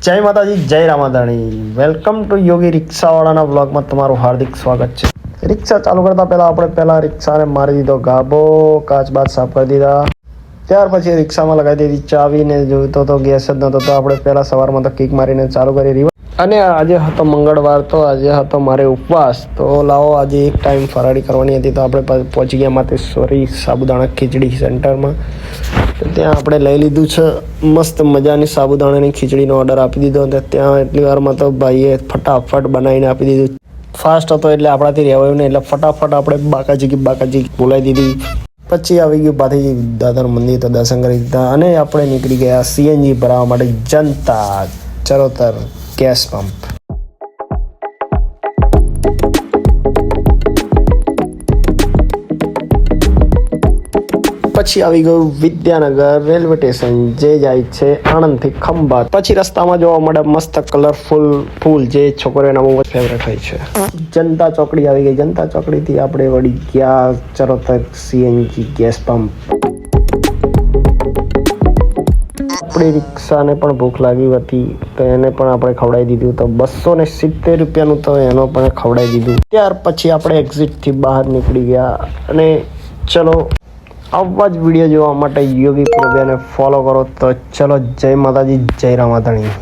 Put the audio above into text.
જય માતાજી, જય રામાધાણી. વેલકમ ટુ યોગી રિક્ષાવાળાના વ્લોગમાં તમારું હાર્દિક સ્વાગત છે. રિક્ષા ચાલુ કરતા પહેલા આપણે રિક્ષાને મારી દીધો ગાભો, કાચ બાચ સાફ કરી દીધા. ત્યાર પછી રિક્ષામાં લગાવી દીધી ચાવીને જોઈતો તો ગેસ જ નહોતો, તો આપણે પહેલા સવારમાં તો કિક મારીને ચાલુ કરી. અને આજે હતો મંગળવાર, તો આજે હતો મારે ઉપવાસ. તો લાવો આજે એક ટાઈમ ફરાળી કરવાની હતી, તો આપણે પહોંચી ગયા માતેશ્વરી સાબુદાણા ખીચડી સેન્ટરમાં. તો ત્યાં આપણે લઈ લીધું છે મસ્ત મજાની સાબુદાણાની ખીચડીનો ઓર્ડર આપી દીધો. અને ત્યાં એટલી વારમાં તો ભાઈએ ફટાફટ બનાવીને આપી દીધું. ફાસ્ટ હતો એટલે આપણાથી રહેવાયું નહીં, એટલે ફટાફટ આપણે બાકાજી બોલાવી દીધી. પછી આવી ગયું પાછી દાદાનું મંદિર, તો દર્શન કરી દીધા અને આપણે નીકળી ગયા સીએનજી ભરાવવા માટે જનતા ચરોતર ગેસ પંપ. પછી આવી ગયું વિદ્યાનગર રેલવે સ્ટેશન, જે જાય છે આણંદથી ખંભાત. પછી રસ્તામાં જોવા મળે મસ્ત કલરફુલ ફૂલ, જે છોકરીઓના બહુ જ ફેવરેટ હોય છે. જનતા ચોકડી આવી ગઈ. જનતા ચોકડીથી આપણે વળી ગયા ચરોતર સીએનજી ગેસ પંપ. આપણી રિક્ષાને પણ ભૂખ લાગી હતી, તો એને પણ આપણે ખવડાવી દીધું. તો 270 રૂપિયાનું તો એનો પણ ખવડાવી દીધું. ત્યાર પછી આપણે એક્ઝિટથી બહાર નીકળી ગયા. અને ચલો આવા જ વિડીયો જોવા માટે યોગી પ્રભ્યાને ફોલો કરો. તો ચલો, જય માતાજી, જય રામાધણી.